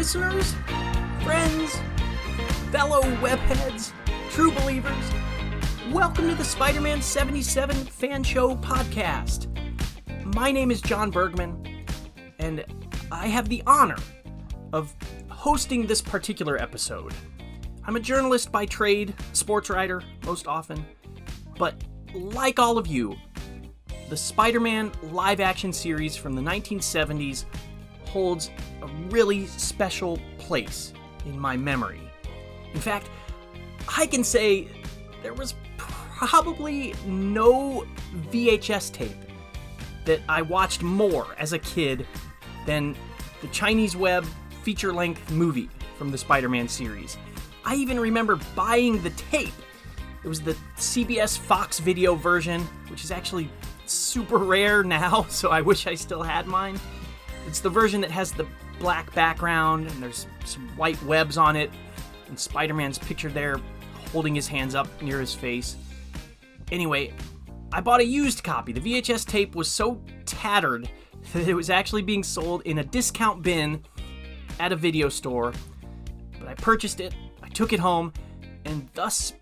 listeners, friends, fellow webheads, true believers. Welcome to the Spider-Man 77 Fan Show podcast. My name is John Burgman, and I have the honor of hosting this particular episode. I'm a journalist by trade, sports writer most often, but like all of you, the Spider-Man live-action series from the 1970s holds a really special place in my memory. In fact, I can say there was probably no VHS tape that I watched more as a kid than the Chinese Web feature-length movie from the Spider-Man series. I even remember buying the tape. It was the CBS Fox video version, which is actually super rare now, so I wish I still had mine. It's the version that has the black background, and there's some white webs on it, and Spider-Man's pictured there holding his hands up near his face. Anyway, I bought a used copy. The VHS tape was so tattered that it was actually being sold in a discount bin at a video store. But I purchased it, I took it home, and thus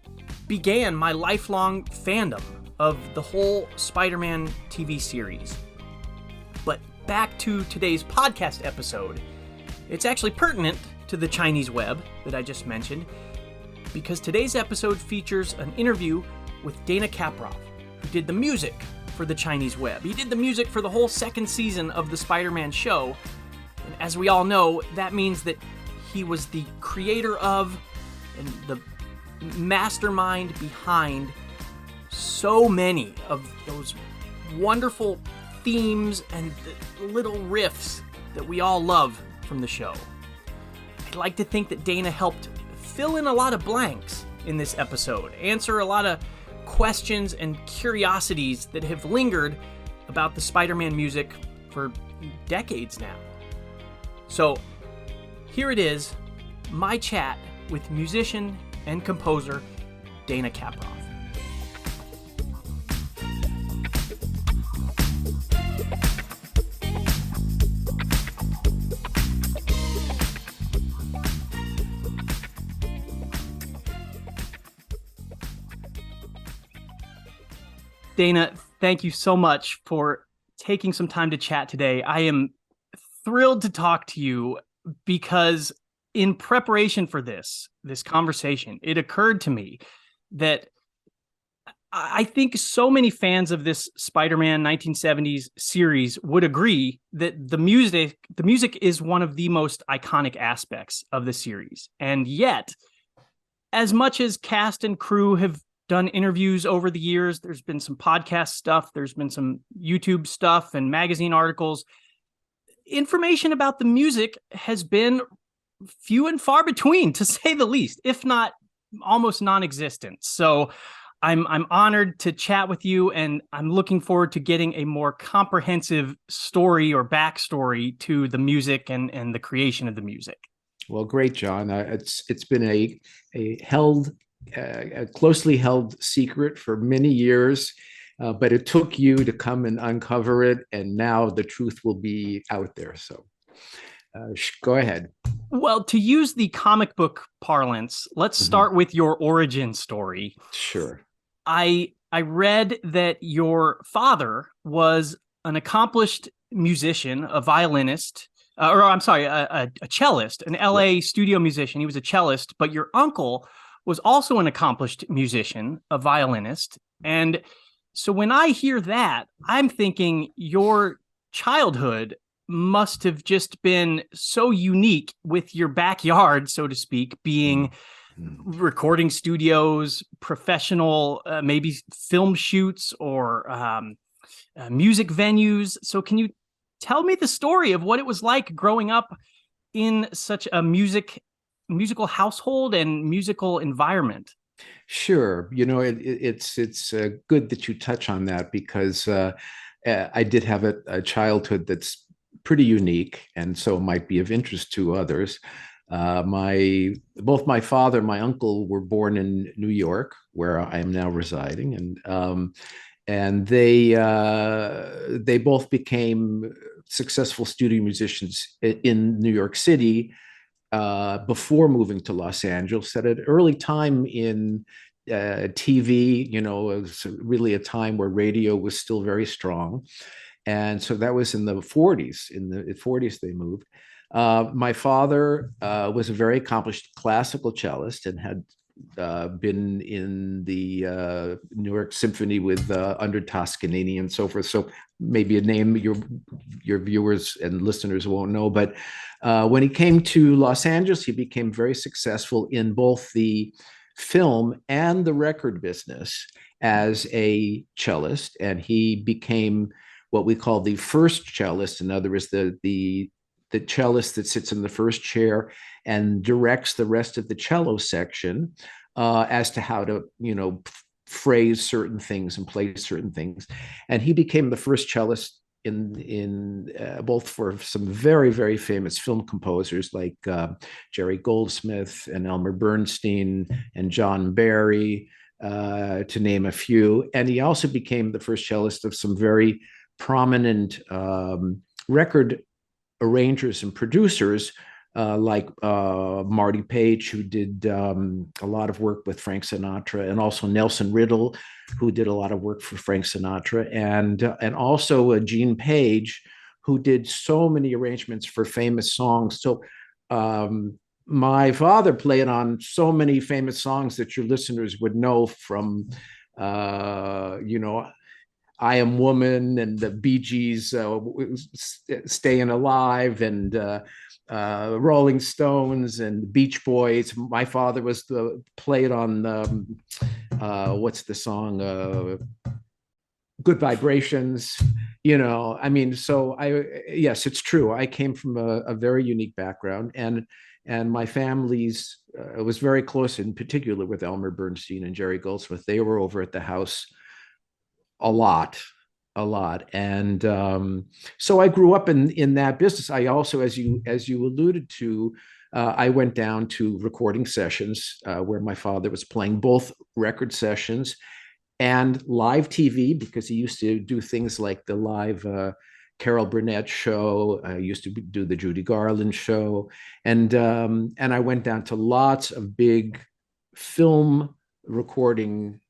began my lifelong fandom of the whole Spider-Man TV series. But back to today's podcast episode. It's actually pertinent to the Chinese Web that I just mentioned, because today's episode features an interview with Dana Kaproff, who did the music for the Chinese Web. He did the music for the whole second season of the Spider-Man show, and as we all know, that means that he was the creator of and the mastermind behind so many of those wonderful themes and the little riffs that we all love from the show. I'd like to think that Dana helped fill in a lot of blanks in this episode, answer a lot of questions and curiosities that have lingered about the Spider-Man music for decades now. So here it is, my chat with musician and composer Dana Kaproff. Dana, thank you so much for taking some time to chat today. I am thrilled to talk to you because in preparation for this conversation, it occurred to me that I think so many fans of this Spider-Man 1970s series would agree that the music is one of the most iconic aspects of the series. And yet, as much as cast and crew have done interviews over the years, there's been some podcast stuff, there's been some YouTube stuff and magazine articles, information about the music has been few and far between, to say the least, if not almost non-existent. So I'm honored to chat with you, and I'm looking forward to getting a more comprehensive story or backstory to the music and the creation of the music. Well, great, John. It's been a closely held secret for many years, but it took you to come and uncover it, and now the truth will be out there. So go ahead. Well, to use the comic book parlance, let's start with your origin story. Sure. I read that your father was an accomplished musician, a violinist, a cellist, an LA studio musician. He was a cellist, but your uncle was also an accomplished musician, a violinist. And so when I hear that, I'm thinking your childhood must have just been so unique with your backyard, so to speak, being recording studios, professional, maybe film shoots or music venues. So can you tell me the story of what it was like growing up in such a musical household and musical environment? Sure. You know, it's good that you touch on that, because I did have a childhood that's pretty unique, and so might be of interest to others. Both my father and my uncle were born in New York, where I am now residing, and they both became successful studio musicians in New York City before moving to Los Angeles at an early time in TV. It was really a time where radio was still very strong. And so that was in the 40s. In the 40s, they moved. My father was a very accomplished classical cellist and had been in the New York Symphony with under Toscanini and so forth. So maybe a name your viewers and listeners won't know. But when he came to Los Angeles, he became very successful in both the film and the record business as a cellist, and he became what we call the first cellist. In other words, the cellist that sits in the first chair and directs the rest of the cello section as to how to, phrase certain things and play certain things. And he became the first cellist in both for some very, very famous film composers like Jerry Goldsmith and Elmer Bernstein and John Barry, to name a few. And he also became the first cellist of some very prominent record arrangers and producers like Marty Page, who did a lot of work with Frank Sinatra, and also Nelson Riddle, who did a lot of work for Frank Sinatra, and also Gene Page, who did so many arrangements for famous songs. So my father played on so many famous songs that your listeners would know from, I Am Woman and the Bee Gees, Staying Alive, and Rolling Stones and Beach Boys. My father played on what's the song? Good Vibrations. Yes, it's true. I came from a very unique background, and my family's was very close, in particular with Elmer Bernstein and Jerry Goldsmith. They were over at the house a lot. And so I grew up in that business. I also, as you alluded to, I went down to recording sessions where my father was playing both record sessions and live TV, because he used to do things like the live Carol Burnett show. I used to do the Judy Garland show, and I went down to lots of big film recording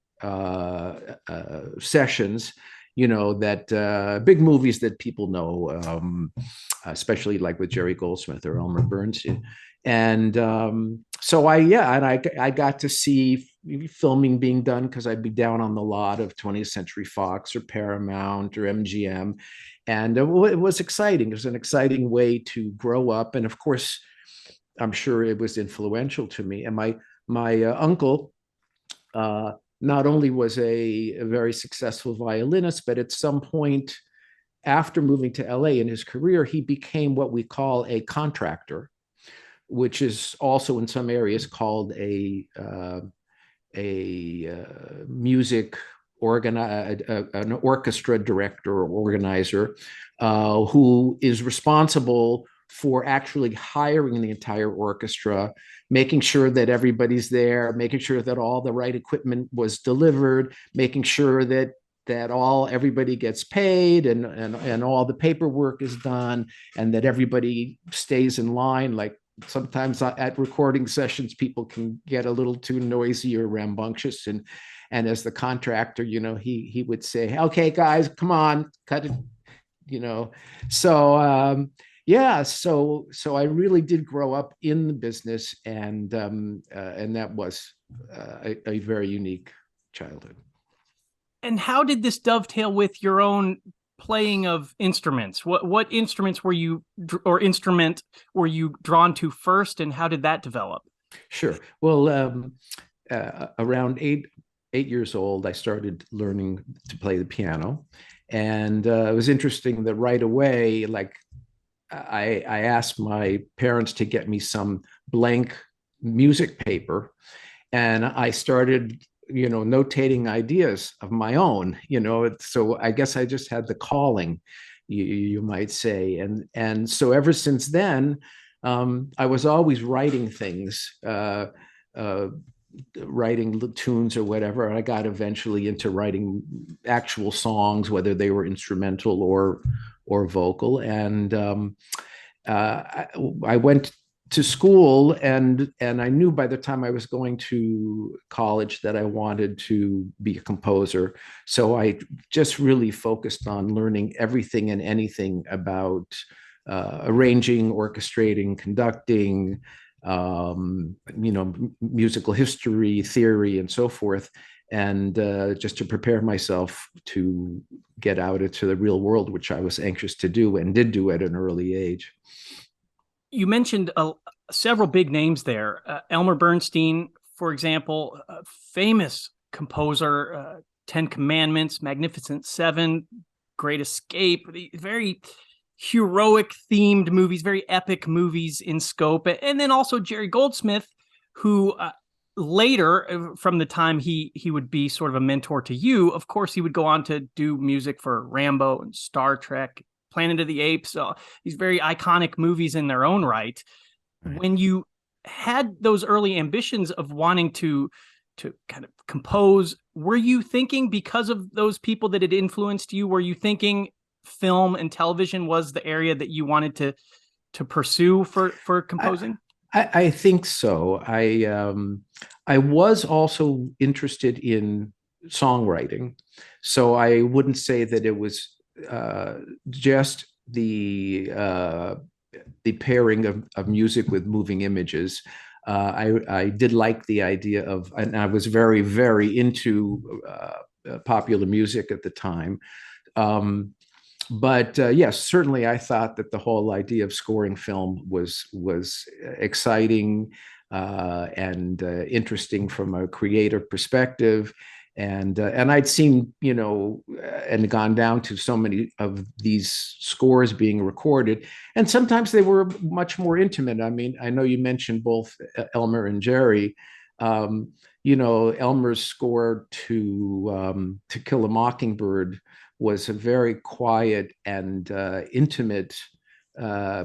sessions, that big movies that people know, especially like with Jerry Goldsmith or Elmer Bernstein. And so I got to see filming being done, because I'd be down on the lot of 20th Century Fox or Paramount or MGM. And it was exciting. It was an exciting way to grow up. And of course, I'm sure it was influential to me. And my uncle, not only was a very successful violinist, but at some point after moving to LA in his career, he became what we call a contractor, which is also in some areas called a music an orchestra director or organizer, who is responsible for actually hiring the entire orchestra, making sure that everybody's there, making sure that all the right equipment was delivered, making sure that everybody gets paid and all the paperwork is done, and that everybody stays in line. Like sometimes at recording sessions, people can get a little too noisy or rambunctious, and as the contractor, he would say, "Okay, guys, come on, cut it," So so I really did grow up in the business, and that was a very unique childhood. And how did this dovetail with your own playing of instruments? What instruments instrument were you drawn to first, and how did that develop? Sure. Well, around eight years old, I started learning to play the piano, and it was interesting that right away, like I asked my parents to get me some blank music paper, and I started notating ideas of my own, so I guess I just had the calling, you might say. And so ever since then, I was always writing things, writing tunes or whatever. I got eventually into writing actual songs, whether they were instrumental or vocal. And I went to school, and I knew by the time I was going to college that I wanted to be a composer. So I just really focused on learning everything and anything about arranging, orchestrating, conducting, musical history, theory, and so forth. And just to prepare myself to get out into the real world, which I was anxious to do and did do at an early age. You mentioned several big names there. Elmer Bernstein, for example, a famous composer, Ten Commandments, Magnificent Seven, Great Escape, very heroic themed movies, very epic movies in scope. And then also Jerry Goldsmith, who later, from the time he would be sort of a mentor to you, of course, he would go on to do music for Rambo and Star Trek, Planet of the Apes, these very iconic movies in their own right. When you had those early ambitions of wanting to kind of compose, were you thinking, because of those people that had influenced you, were you thinking film and television was the area that you wanted to pursue for composing? I think so. I was also interested in songwriting, so I wouldn't say that it was just the pairing of music with moving images. I did like the idea of, and I was very, very into popular music at the time. But yes, certainly I thought that the whole idea of scoring film was exciting and interesting from a creative perspective. And I'd seen, and gone down to so many of these scores being recorded, and sometimes they were much more intimate. I mean, I know you mentioned both Elmer and Jerry. Elmer's score To Kill a Mockingbird was a very quiet and intimate,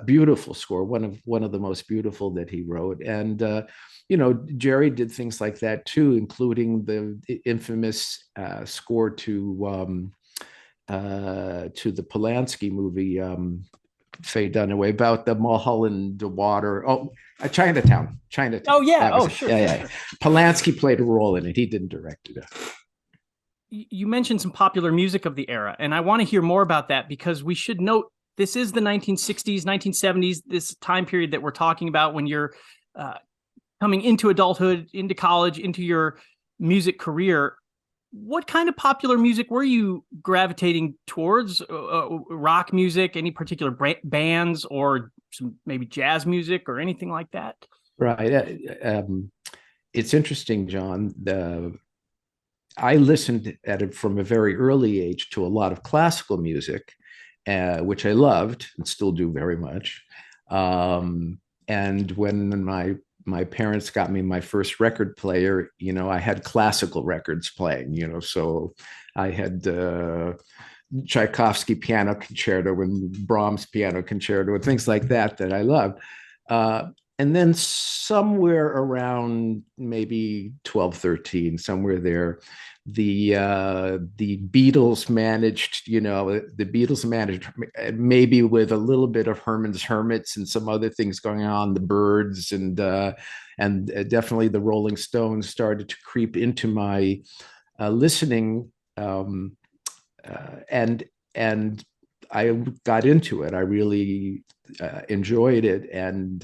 beautiful score, one of the most beautiful that he wrote. And Jerry did things like that too, including the infamous score to the Polanski movie, Faye Dunaway, about the Mulholland Water. Oh, Chinatown. Oh yeah. Oh, sure, yeah. sure. Polanski played a role in it. He didn't direct it. You mentioned some popular music of the era, and I want to hear more about that, because we should note this is the 1960s, 1970s, this time period that we're talking about when you're coming into adulthood, into college, into your music career. What kind of popular music were you gravitating towards? Rock music, any particular bands, or some maybe jazz music or anything like that? Right. It's interesting, John. I listened at it from a very early age to a lot of classical music, which I loved and still do very much. And when my parents got me my first record player, I had classical records playing, so I had Tchaikovsky piano concerto and Brahms piano concerto and things like that I loved. And then somewhere around maybe 12, 13, somewhere there, the Beatles managed, maybe with a little bit of Herman's Hermits and some other things going on, the Byrds and definitely the Rolling Stones started to creep into my listening, and I got into it. I really enjoyed it, and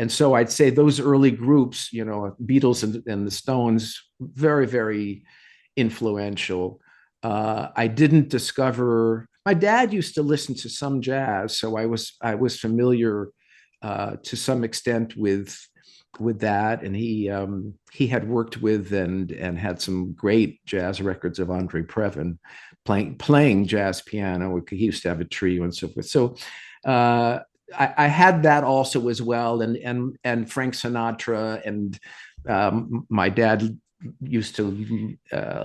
so I'd say those early groups, Beatles and the Stones, very, very influential. I didn't discover. My dad used to listen to some jazz, so I was familiar to some extent with that, and he had worked with and had some great jazz records of Andre Previn playing jazz piano. He used to have a trio and so forth. So I had that also as well, and Frank Sinatra, and my dad used to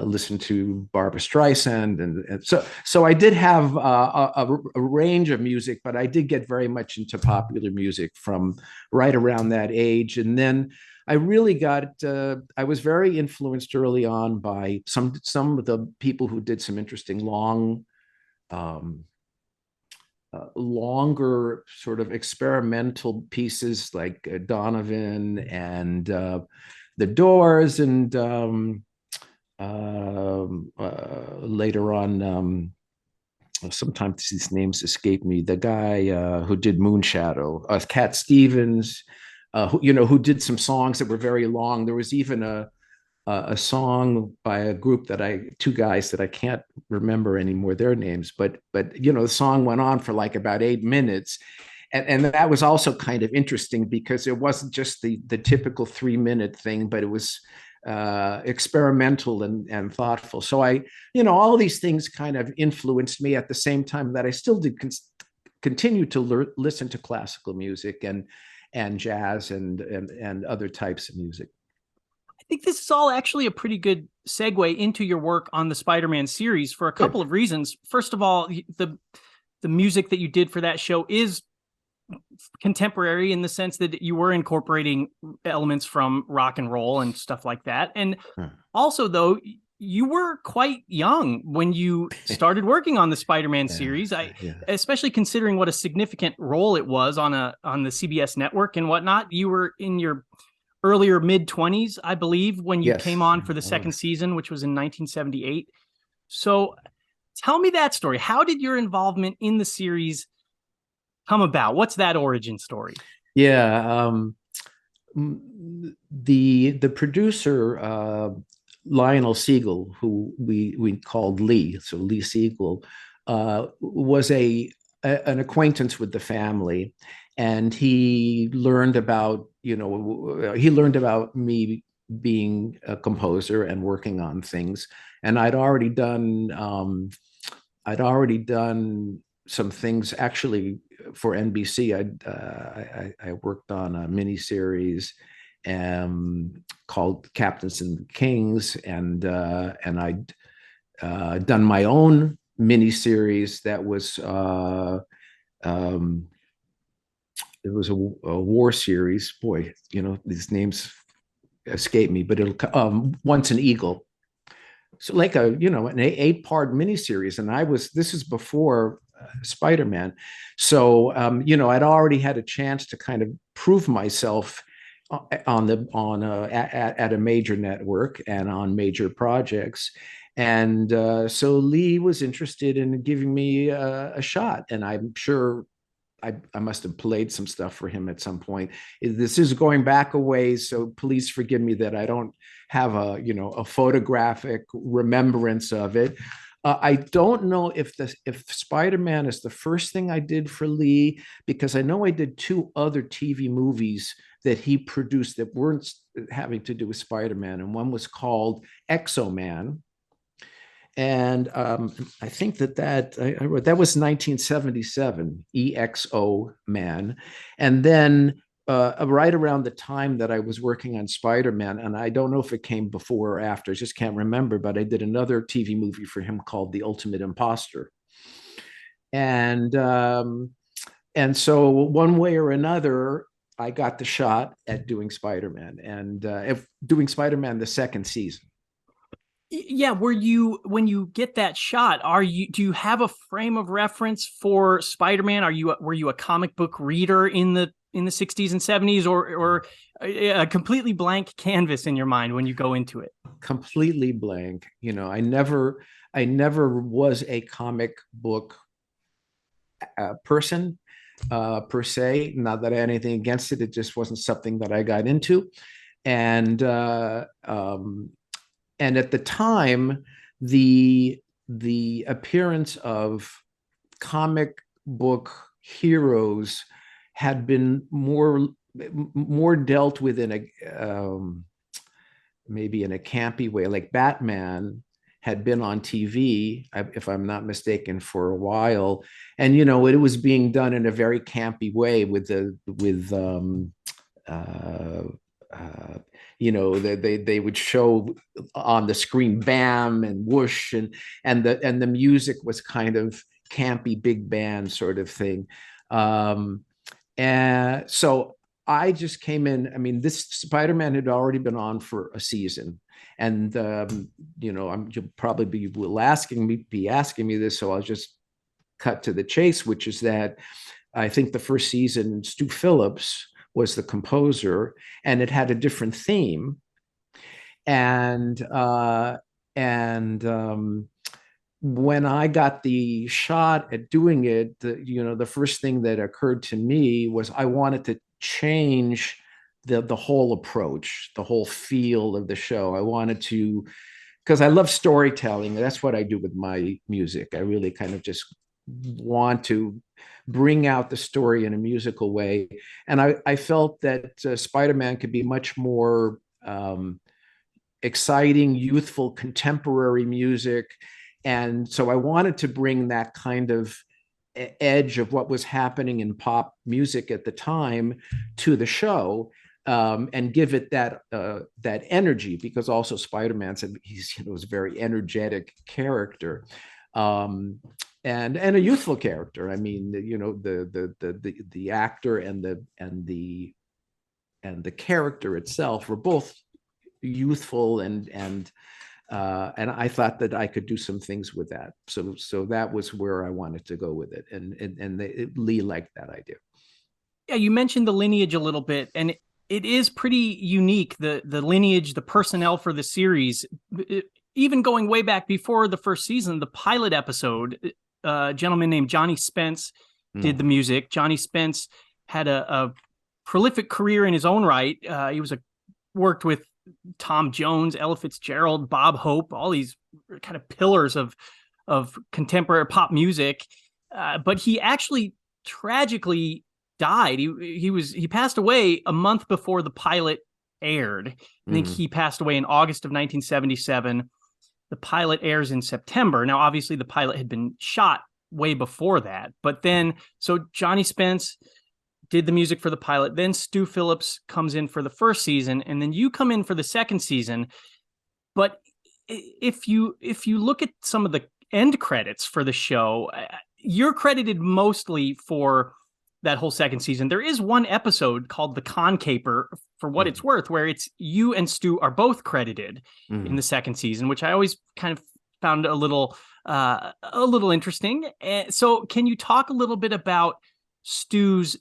listen to Barbra Streisand, and so I did have a range of music, but I did get very much into popular music from right around that age. And then I really got I was very influenced early on by some of the people who did some interesting long longer sort of experimental pieces like Donovan and The Doors, and later on, sometimes these names escape me. The guy who did Moonshadow, Cat Stevens, who did some songs that were very long. There was even a song by a group two guys that I can't remember anymore their names, but the song went on for like about 8 minutes. And that was also kind of interesting because it wasn't just the typical 3-minute thing, but it was experimental and thoughtful. So all of these things kind of influenced me at the same time that I still did continue to listen to classical music and jazz and other types of music. I think this is all actually a pretty good segue into your work on the Spider-Man series for a couple of reasons. First of all, the music that you did for that show is contemporary in the sense that you were incorporating elements from rock and roll and stuff like that. And also, though, you were quite young when you started working on the Spider-Man series. Especially considering what a significant role it was on the CBS network and whatnot. You were in your earlier mid-20s, I believe, when you came on for the second season, which was in 1978. So tell me that story. How did your involvement in the series come about? What's that origin story? Yeah. The producer, Lionel Siegel, who we called Lee, so Lee Siegel, was an acquaintance with the family, and he learned about me being a composer and working on things, and I'd already done some things actually for NBC. I worked on a miniseries called Captains and Kings, and I'd done my own miniseries that was it was a war series. Boy, these names escape me, but it'll Once an Eagle. So like an 8-part miniseries, and this is before Spider-Man. So I'd already had a chance to kind of prove myself at a major network and on major projects. And so Lee was interested in giving me a shot, and I'm sure I must have played some stuff for him at some point. This is going back a ways, so please forgive me that I don't have a photographic remembrance of it. I don't know if Spider-Man is the first thing I did for Lee, because I know I did 2 other TV movies that he produced that weren't having to do with Spider-Man, and one was called Exo-Man. And I think I wrote that was 1977, EXO Man. And then right around the time that I was working on Spider-Man, and I don't know if it came before or after, I just can't remember, but I did another TV movie for him called The Ultimate Imposter. And so one way or another, I got the shot at doing Spider-Man, and doing Spider-Man the second season. Yeah, when you get that shot, do you have a frame of reference for Spider-Man? Were you a comic book reader in the 60s and 70s, or a completely blank canvas in your mind when you go into it? Completely blank. I never was a comic book person per se. Not that I had anything against it. It just wasn't something that I got into. And at the time, the appearance of comic book heroes had been more dealt with in a maybe in a campy way. Like Batman had been on TV, if I'm not mistaken, for a while, and it was being done in a very campy way they would show on the screen bam and whoosh, and the music was kind of campy big band sort of thing. And so I just came in. I mean, this Spider-Man had already been on for a season, and you'll probably be asking me this, so I'll just cut to the chase, which is that I think the first season, Stu Phillips was the composer, and it had a different theme. And when I got the shot at doing it, the first thing that occurred to me was I wanted to change the whole approach, the whole feel of the show. I wanted to, because I love storytelling. That's what I do with my music. I really kind of just want to bring out the story in a musical way. And I felt that Spider-Man could be much more exciting, youthful, contemporary music. And so I wanted to bring that kind of edge of what was happening in pop music at the time to the show, and give it that energy, because also Spider-Man said he's was a very energetic character, and a youthful character. I mean, the actor and the character itself were both youthful, and I thought that I could do some things with that. So that was where I wanted to go with it, and Lee liked that idea. Yeah, you mentioned the lineage a little bit, and it is pretty unique, the lineage, the personnel for the series. Even going way back before the first season, the pilot episode, a gentleman named Johnny Spence did the music. Johnny Spence had a prolific career in his own right. He worked with Tom Jones, Ella Fitzgerald, Bob Hope, all these kind of pillars of contemporary pop music. But he actually tragically died. He passed away a month before the pilot aired. I think he passed away in August of 1977. The pilot airs in September. Now, obviously, the pilot had been shot way before that. But then, so Johnny Spence did the music for the pilot. Then Stu Phillips comes in for the first season, and then you come in for the second season. But if you look at some of the end credits for the show, you're credited mostly for that whole second season. There is one episode called The Con Caper, for what it's worth, where it's you and Stu are both credited in the second season, which I always kind of found a little interesting. So can you talk a little bit about Stu's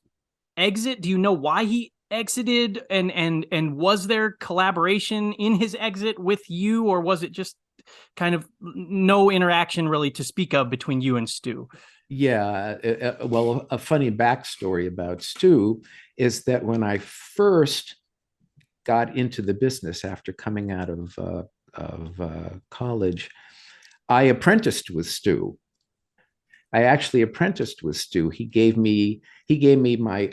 exit? Do you know why he exited, and was there collaboration in his exit with you, or was it just kind of no interaction really to speak of between you and Stu? Yeah, well, a funny backstory about Stu is that when I first got into the business after coming out of college, I apprenticed with Stu. I actually apprenticed with Stu. He gave me my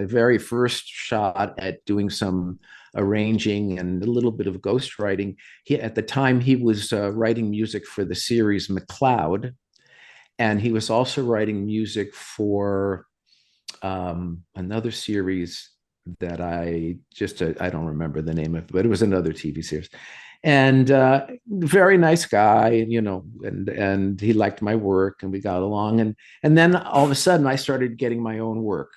very first shot at doing some arranging and a little bit of ghostwriting. At the time, he was writing music for the series McCloud, and he was also writing music for another series that I don't remember the name of, but it was another TV series. And very nice guy, and he liked my work, and we got along. And then all of a sudden, I started getting my own work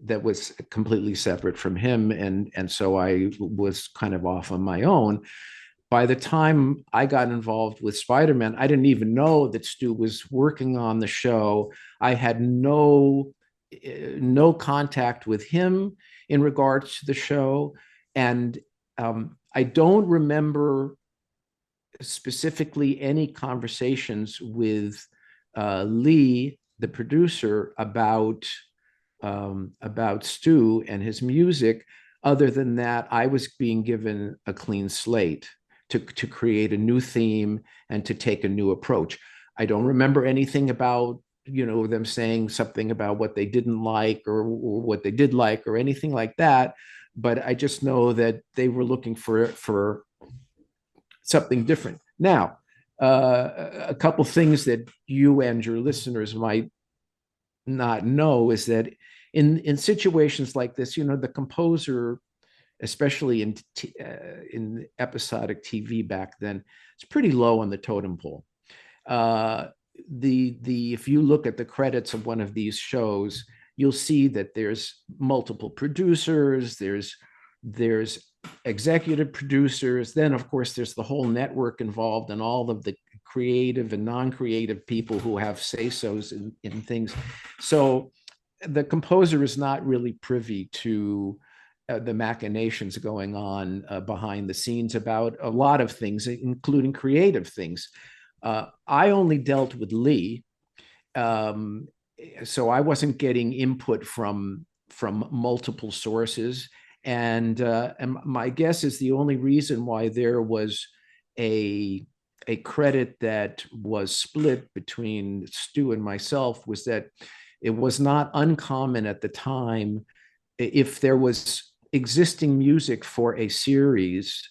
that was completely separate from him, and so I was kind of off on my own. By the time I got involved with Spider-Man, I didn't even know that Stu was working on the show. I had no contact with him in regards to the show, and I don't remember specifically any conversations with Lee, the producer, about Stu and his music. Other than that, I was being given a clean slate to create a new theme and to take a new approach. I don't remember anything about them saying something about what they didn't like or what they did like or anything like that. But I just know that they were looking for something different. Now, a couple things that you and your listeners might not know is that in situations like this, the composer, especially in episodic TV back then, it's pretty low on the totem pole. If you look at the credits of one of these shows, you'll see that there's multiple producers, there's executive producers, then of course there's the whole network involved and all of the creative and non-creative people who have say-sos in things. So the composer is not really privy to the machinations going on behind the scenes about a lot of things, including creative things. I only dealt with Lee, so I wasn't getting input from multiple sources. And my guess is the only reason why there was a credit that was split between Stu and myself was that it was not uncommon at the time, if there was existing music for a series,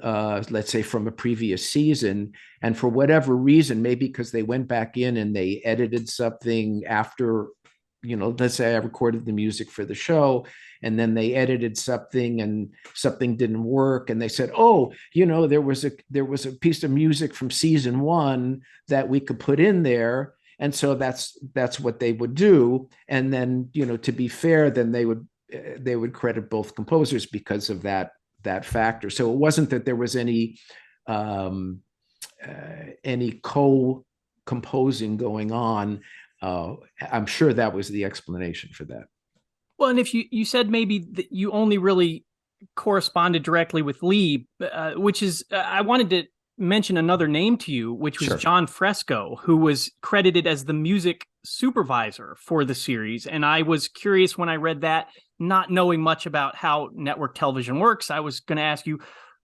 let's say from a previous season, and for whatever reason, maybe because they went back in and they edited something after, let's say I recorded the music for the show, and then they edited something and something didn't work, and they said, oh, there was a piece of music from season 1 that we could put in there. And so that's what they would do. And then, to be fair, then they would credit both composers because of that factor. So it wasn't that there was any co-composing going on. I'm sure that was the explanation for that. Well, and if you said maybe that you only really corresponded directly with Lee, which is, I wanted to mention another name to you, which was Sure. John Fresco, who was credited as the music supervisor for the series. And I was curious when I read that, not knowing much about how network television works. I was going to ask you,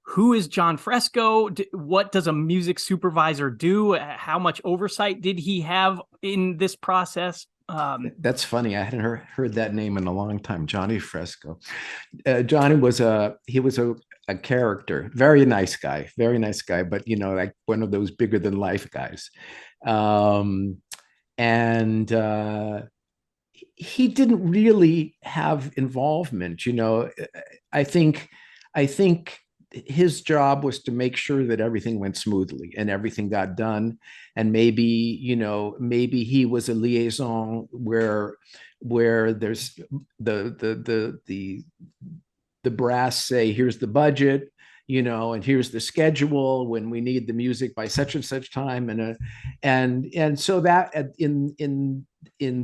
who is John Fresco? What does a music supervisor do? How much oversight did he have in this process? That's funny. I hadn't heard that name in a long time. Johnny Fresco. Johnny was a character, very nice guy, but like one of those bigger than life guys. And he didn't really have involvement. I think his job was to make sure that everything went smoothly and everything got done. And maybe he was a liaison where there's the brass say, here's the budget, and here's the schedule when we need the music by such and such time. And so that in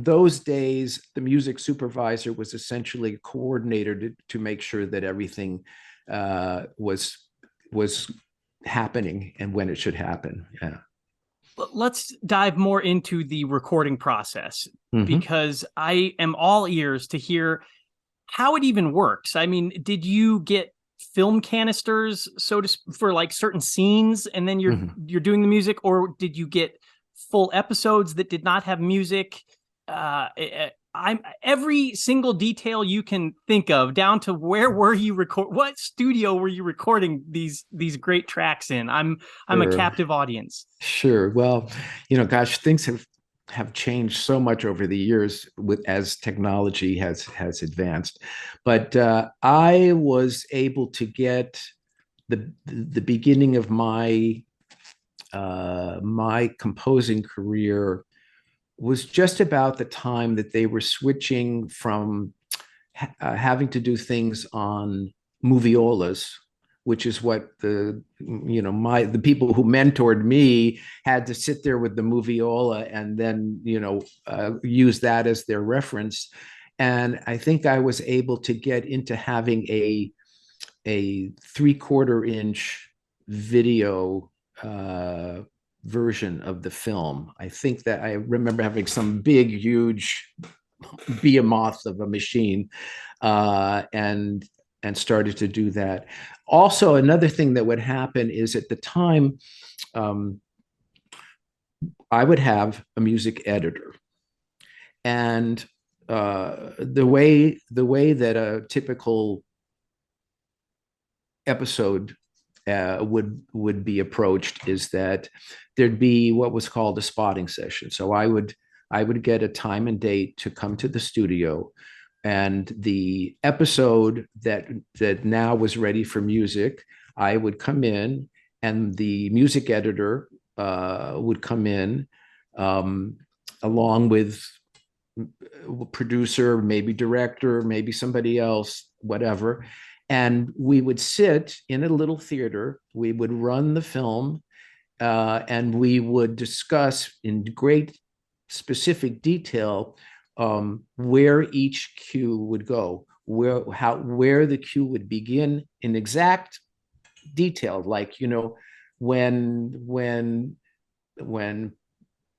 those days, the music supervisor was essentially a coordinator to make sure that everything was happening and when it should happen. Yeah. Let's dive more into the recording process, because I am all ears to hear how it even works. I mean, did you get film canisters, for like certain scenes, and then you're doing the music, or did you get full episodes that did not have music? I'm every single detail you can think of, down to where were you what studio were you recording these great tracks in? I'm a captive audience. Sure. Well, gosh, things have changed so much over the years as technology has advanced. But I was able to get the beginning of my composing career was just about the time that they were switching from having to do things on moviolas, which is what the people who mentored me had to sit there with the moviola and then use that as their reference. And I think I was able to get into having a 3/4 inch video version of the film. I think that I remember having some big, huge behemoth of a machine, and started to do that. Also, another thing that would happen is at the time, I would have a music editor, and the way that a typical episode would be approached is that there'd be what was called a spotting session. So I would get a time and date to come to the studio, and the episode that now was ready for music, I would come in, and the music editor would come in, along with producer, maybe director, maybe somebody else, whatever. And we would sit in a little theater. We would run the film. and we would discuss in great specific detail where each cue would go, where the cue would begin in exact detail, like when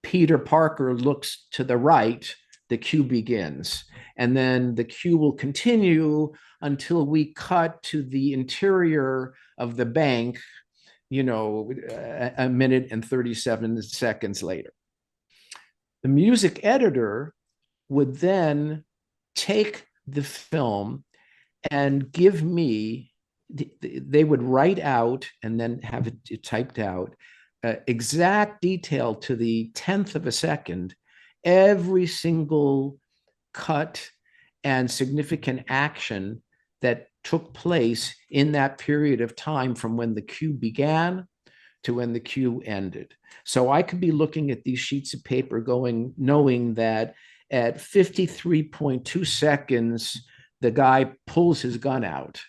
Peter Parker looks to the right, the cue begins. And then the cue will continue until we cut to the interior of the bank, a minute and 37 seconds later. The music editor would then take the film and give me, they would write out and then have it typed out, exact detail to the 10th of a second, every single cut and significant action that took place in that period of time from when the cue began to when the cue ended. So I could be looking at these sheets of paper knowing that at 53.2 seconds, the guy pulls his gun out,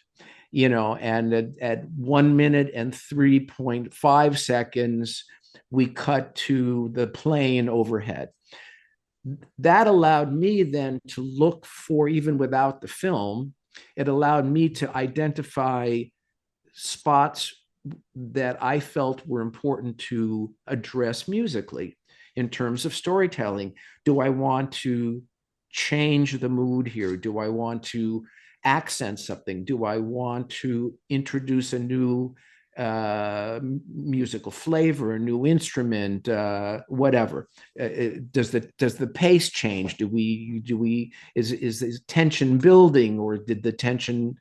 and at 1 minute and 3.5 seconds, we cut to the plane overhead. That allowed me then to look for, even without the film, it allowed me to identify spots that I felt were important to address musically in terms of storytelling. Do I want to change the mood here? Do I want to accent something? Do I want to introduce a new musical flavor, a new instrument, whatever? Does the pace change? Is tension building, or did the tension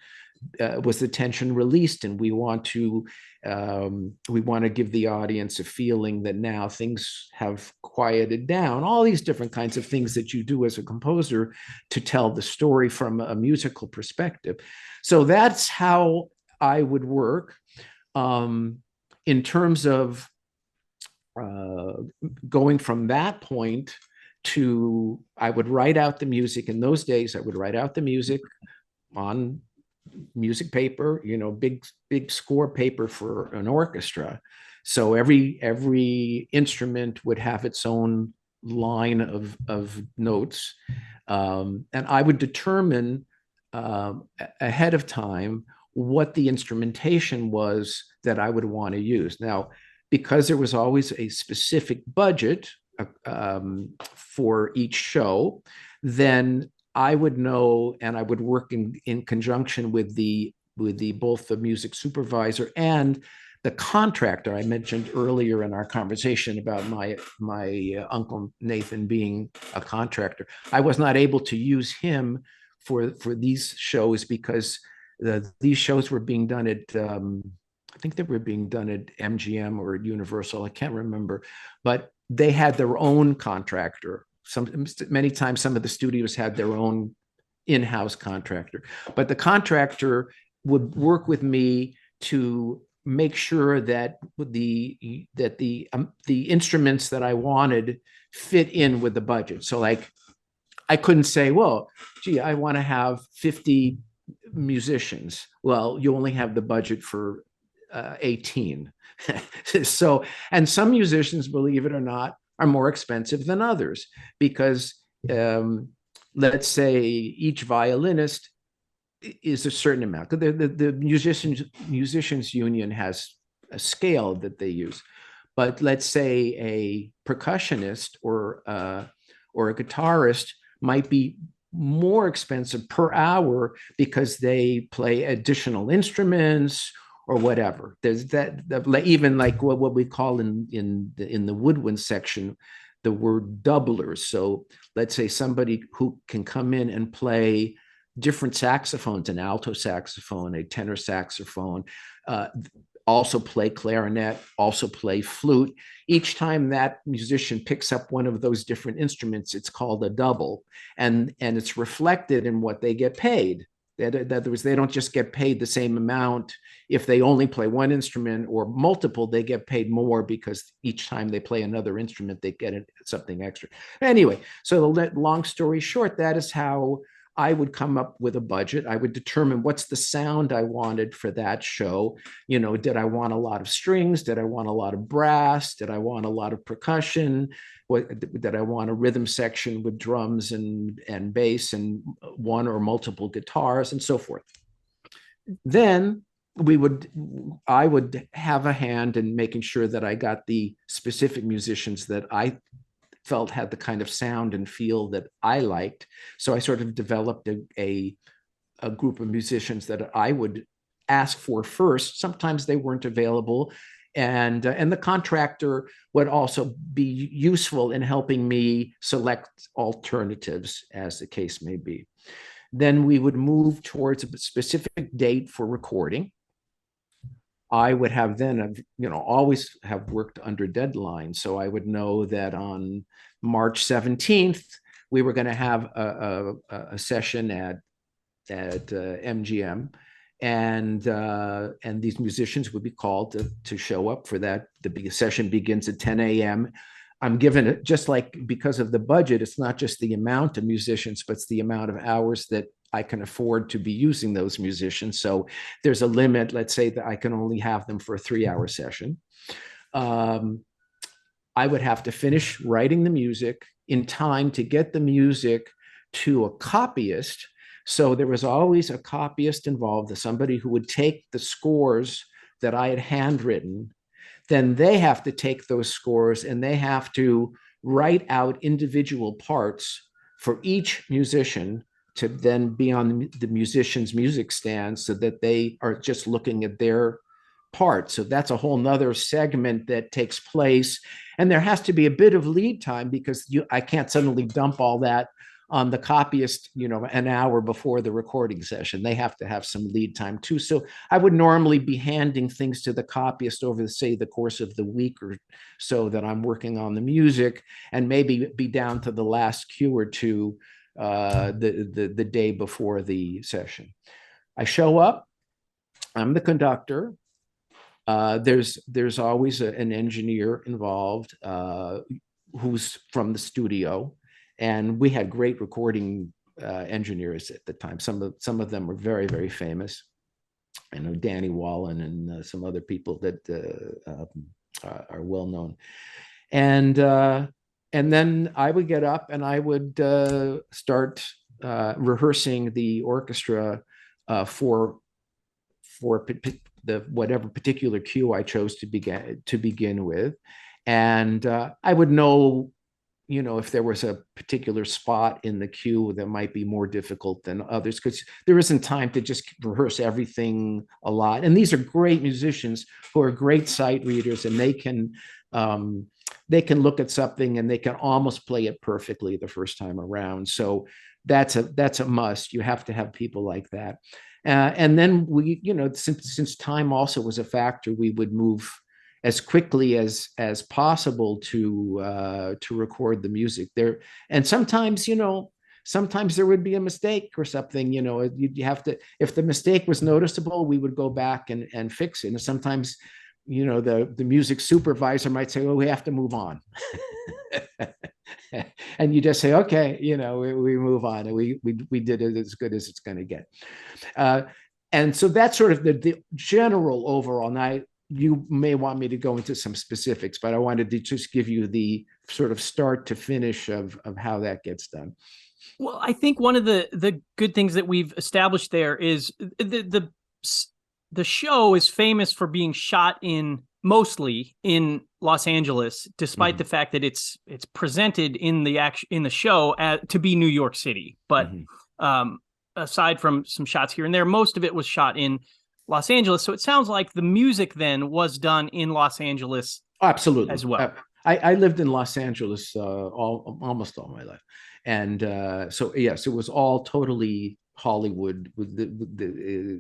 was the tension released, and we want to give the audience a feeling that now things have quieted down? All these different kinds of things that you do as a composer to tell the story from a musical perspective. So that's how I would work. In terms of going from that point to, I would write out the music. In those days, I would write out the music on music paper, big score paper for an orchestra. So every instrument would have its own line of notes, and I would determine ahead of time what the instrumentation was that I would want to use. Now, because there was always a specific budget for each show, then I would know, and I would work in conjunction with both the music supervisor and the contractor. I mentioned earlier in our conversation about my uncle Nathan being a contractor. I was not able to use him for these shows because these shows were being done at I think they were being done at MGM or at Universal. I can't remember, but they had their own contractor. Many times, some of the studios had their own in-house contractor, but the contractor would work with me to make sure that the instruments that I wanted fit in with the budget. So, like, I couldn't say, well, gee, I want to have 50 musicians. Well, you only have the budget for 18. So, and some musicians, believe it or not, are more expensive than others because let's say each violinist is a certain amount. The musicians union has a scale that they use, but let's say a percussionist or a guitarist might be more expensive per hour because they play additional instruments or whatever. There's that even like what we call in the woodwind section, the word doublers. So let's say somebody who can come in and play different saxophones, an alto saxophone, a tenor saxophone, also play clarinet, also play flute. Each time that musician picks up one of those different instruments, it's called a double, and it's reflected in what they get paid. In other words, they don't just get paid the same amount if they only play one instrument or multiple. They get paid more because each time they play another instrument, they get something extra. Anyway, so long story short, that is how I would come up with a budget. I would determine what's the sound I wanted for that show. Did I want a lot of strings? Did I want a lot of brass? Did I want a lot of percussion? Did I want a rhythm section with drums and bass and one or multiple guitars and so forth? Then I would have a hand in making sure that I got the specific musicians that I felt had the kind of sound and feel that I liked. So I sort of developed a group of musicians that I would ask for first. Sometimes they weren't available. And the contractor would also be useful in helping me select alternatives, as the case may be. Then we would move towards a specific date for recording. I would have then, always have worked under deadline. So I would know that on March 17th, we were going to have a session at MGM. And these musicians would be called to show up for that. The session begins at 10 a.m. I'm given it, just like because of the budget, it's not just the amount of musicians, but it's the amount of hours that I can afford to be using those musicians. So there's a limit. Let's say that I can only have them for a 3-hour session. I would have to finish writing the music in time to get the music to a copyist. So there was always a copyist involved, somebody who would take the scores that I had handwritten. Then they have to take those scores and they have to write out individual parts for each musician to then be on the musician's music stand so that they are just looking at their part. So that's a whole nother segment that takes place. And there has to be a bit of lead time because I can't suddenly dump all that on the copyist, an hour before the recording session. They have to have some lead time too. So I would normally be handing things to the copyist over, say, the course of the week or so that I'm working on the music, and maybe be down to the last cue or two the day before the session. I show up, I'm the conductor. There's always an engineer involved who's from the studio. And we had great recording engineers at the time. Some of them were very, very famous. I know Danny Wallen and some other people that are well known. And then I would get up and I would start rehearsing the orchestra for the whatever particular cue I chose to begin with. And I would know, if there was a particular spot in the cue that might be more difficult than others, because there isn't time to just rehearse everything a lot. And these are great musicians who are great sight readers, and they can look at something and they can almost play it perfectly the first time around. So that's a must. You have to have people like that. And then we, since time also was a factor, we would move as quickly as possible to record the music there. And sometimes, sometimes there would be a mistake or something, you have to, if the mistake was noticeable, we would go back and fix it. And sometimes, the music supervisor might say, well, we have to move on. And you just say, okay, we move on, and we did it as good as it's going to get. And so that's sort of the general overall. Now, you may want me to go into some specifics, but I wanted to just give you the sort of start to finish of how that gets done. Well, I think one of the good things that we've established there is the show is famous for being shot mostly in Los Angeles, despite the fact that it's presented in the show to be New York City. But aside from some shots here and there, most of it was shot in Los Angeles. So it sounds like the music then was done in Los Angeles. Absolutely. As well. I lived in Los Angeles almost all my life. And so, yes, it was all totally Hollywood.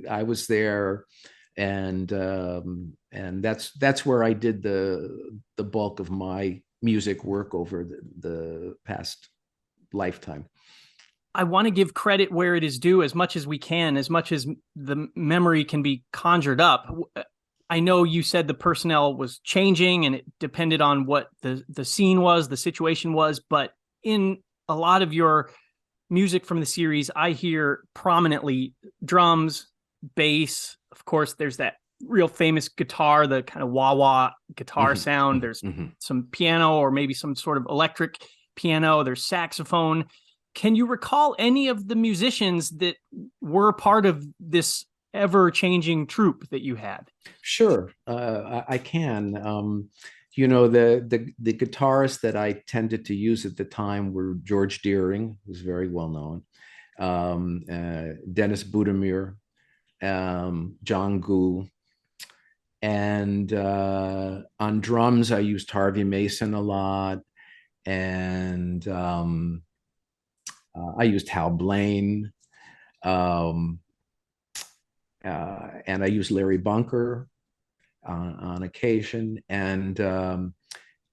I was there, and that's where I did the bulk of my music work over the past lifetime. I want to give credit where it is due as much as we can, as much as the memory can be conjured up. I know you said the personnel was changing and it depended on what the scene was, the situation was, but in a lot of your music from the series, I hear prominently drums, bass. Of course, there's that real famous guitar, the kind of wah-wah guitar sound. There's some piano or maybe some sort of electric piano. There's saxophone. Can you recall any of the musicians that were part of this ever-changing troupe that you had? Sure, I can. The guitarists that I tended to use at the time were George Deering, who's very well known, Dennis Budimir, John Gu, and on drums I used Harvey Mason a lot, and I used Hal Blaine, and I used Larry Bunker on occasion, and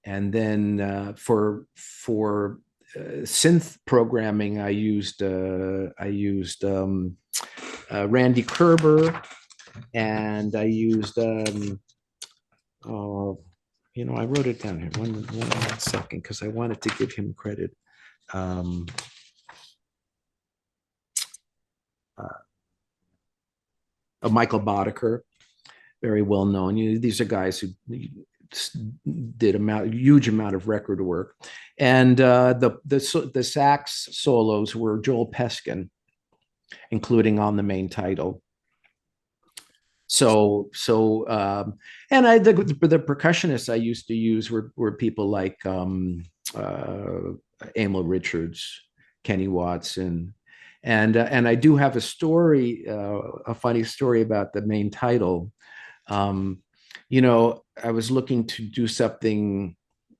then for synth programming, I used Randy Kerber, and I used I wrote it down here. One second, because I wanted to give him credit. Michael Boddicker, very well known. These are guys who did a huge amount of record work, and the sax solos were Joel Peskin, including on the main title. So the percussionists I used to use were people like Emil Richards, Kenny Watson, and I do have a story, a funny story about the main title. I was looking to do something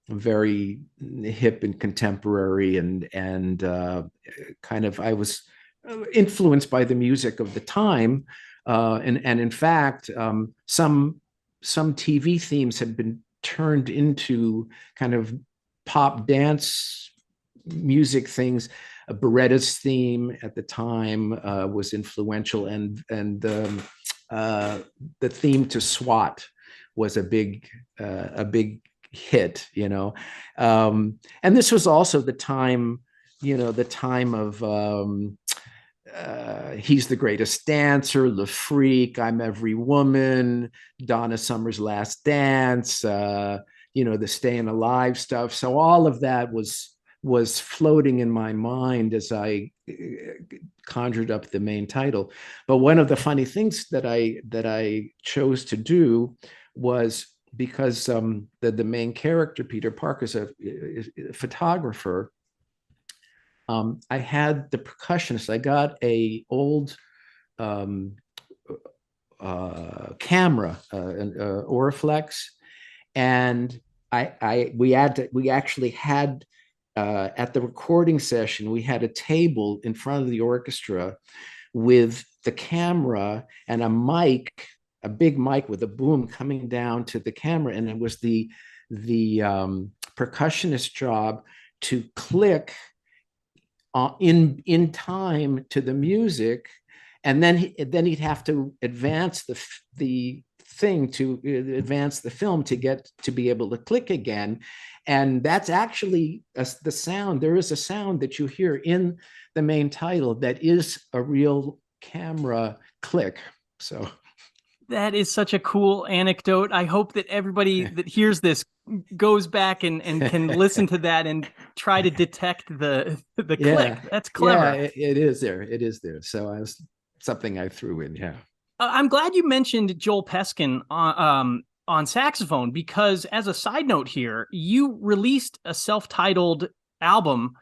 very hip and contemporary, and kind of I was influenced by the music of the time. And in fact, some TV themes had been turned into kind of pop dance music things. Beretta's theme at the time was influential, and the theme to SWAT was a big hit, and this was also the time, of He's the Greatest Dancer, Le Freak, I'm Every Woman, Donna Summer's Last Dance, the Staying Alive stuff. So all of that was floating in my mind as I conjured up the main title. But one of the funny things that I chose to do was, because the main character, Peter Parker, is a photographer. I had the percussionist. I got a old camera, an Oriflex, and we actually had at the recording session, we had a table in front of the orchestra with the camera and a mic, a big mic with a boom coming down to the camera, and it was the percussionist's job to click in time to the music, and then he'd have to advance the thing to advance the film to be able to click again. And that's actually the sound. There is a sound that you hear in the main title that is a real camera click. So that is such a cool anecdote. I hope that everybody that hears this goes back and can listen to that and try to detect the click. That's clever. Yeah, it is there. It is there. So something I threw in. Yeah. I'm glad you mentioned Joel Peskin on saxophone, because as a side note here, you released a self-titled album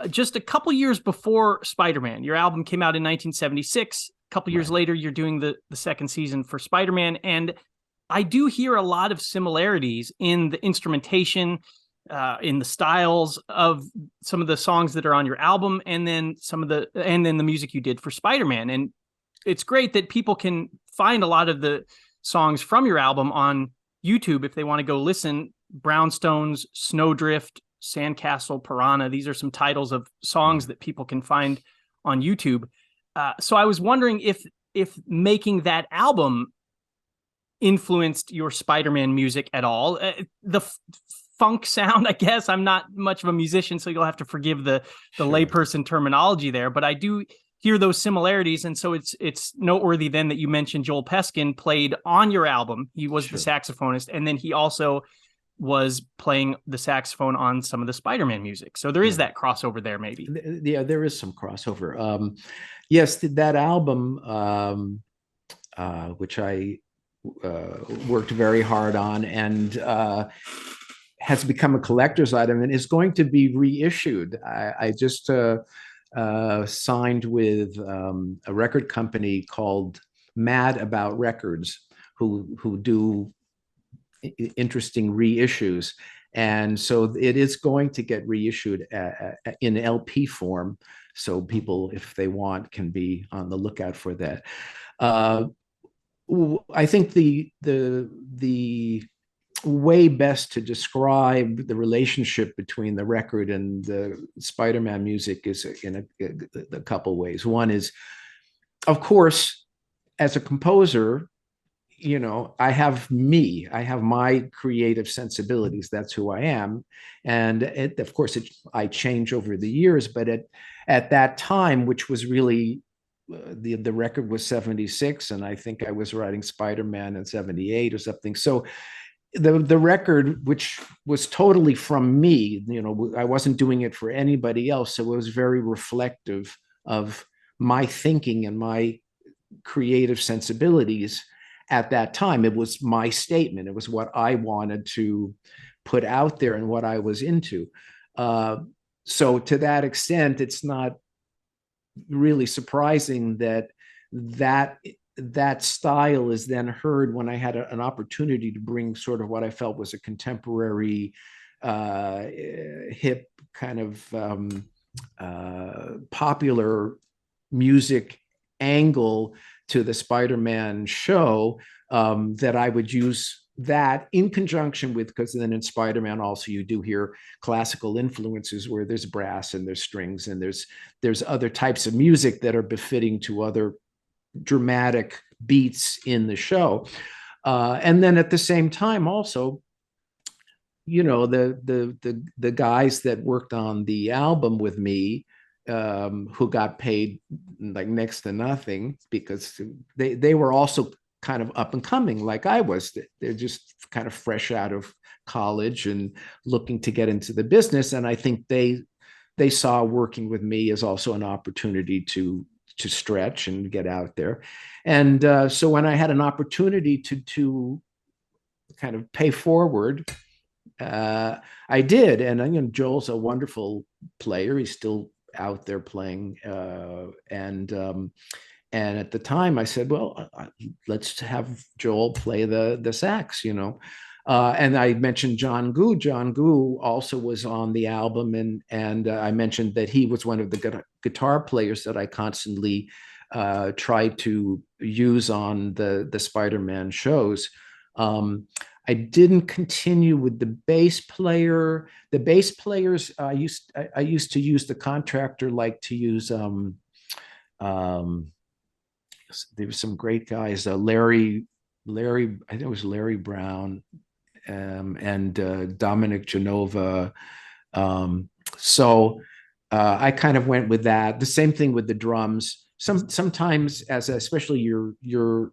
just a couple years before Spider-Man. Your album came out in 1976. A couple years later, you're doing the second season for Spider-Man. And I do hear a lot of similarities in the instrumentation, in the styles of some of the songs that are on your album, and then the music you did for Spider-Man. And it's great that people can find a lot of the songs from your album on YouTube if they want to go listen. Brownstones, Snowdrift, Sandcastle, Piranha. These are some titles of songs that people can find on YouTube. So I was wondering if making that album influenced your Spider-Man music at all. The funk sound, I guess. I'm not much of a musician, so you'll have to forgive the Sure. layperson terminology there, but I do hear those similarities. And so it's noteworthy then that you mentioned Joel Peskin played on your album. He was Sure. the saxophonist, and then he also was playing the saxophone on some of the Spider-Man music. So there is that crossover there, maybe. Yeah, there is some crossover. Yes, that album, which I worked very hard on, and has become a collector's item and is going to be reissued. I just signed with a record company called Mad About Records, who do interesting reissues. And so it is going to get reissued in LP form. So people, if they want, can be on the lookout for that. I think the way best to describe the relationship between the record and the Spider-Man music is in a couple ways. One is, of course, as a composer, I have my creative sensibilities. That's who I am. And of course, I change over the years, but at that time, which was really, the record was 76, and I think I was writing Spider-Man in 78 or something. So the record, which was totally from me, I wasn't doing it for anybody else. So it was very reflective of my thinking and my creative sensibilities at that time. It was my statement. It was what I wanted to put out there and what I was into. So to that extent, it's not really surprising that style is then heard when I had an opportunity to bring sort of what I felt was a contemporary, hip kind of popular music angle to the Spider-Man show, that I would use that in conjunction with, because then in Spider-Man also you do hear classical influences where there's brass and there's strings and there's other types of music that are befitting to other dramatic beats in the show. And then at the same time also, the guys that worked on the album with me, who got paid like next to nothing because they were also kind of up and coming like I was. They're just kind of fresh out of college and looking to get into the business. And I think they saw working with me as also an opportunity to stretch and get out there. And so when I had an opportunity to kind of pay forward, I did. And Joel's a wonderful player. He's still out there playing, and at the time I said, well, let's have Joel play the sax, and I mentioned John Gu. John Gu also was on the album, and I mentioned that he was one of the guitar players that I constantly tried to use on the Spider-Man shows. I didn't continue with the bass player. The bass players, I used to use the contractor, like to use, there were some great guys, Larry, I think it was Larry Brown, and Dominic Genova. So I kind of went with that. The same thing with the drums. Sometimes, especially you're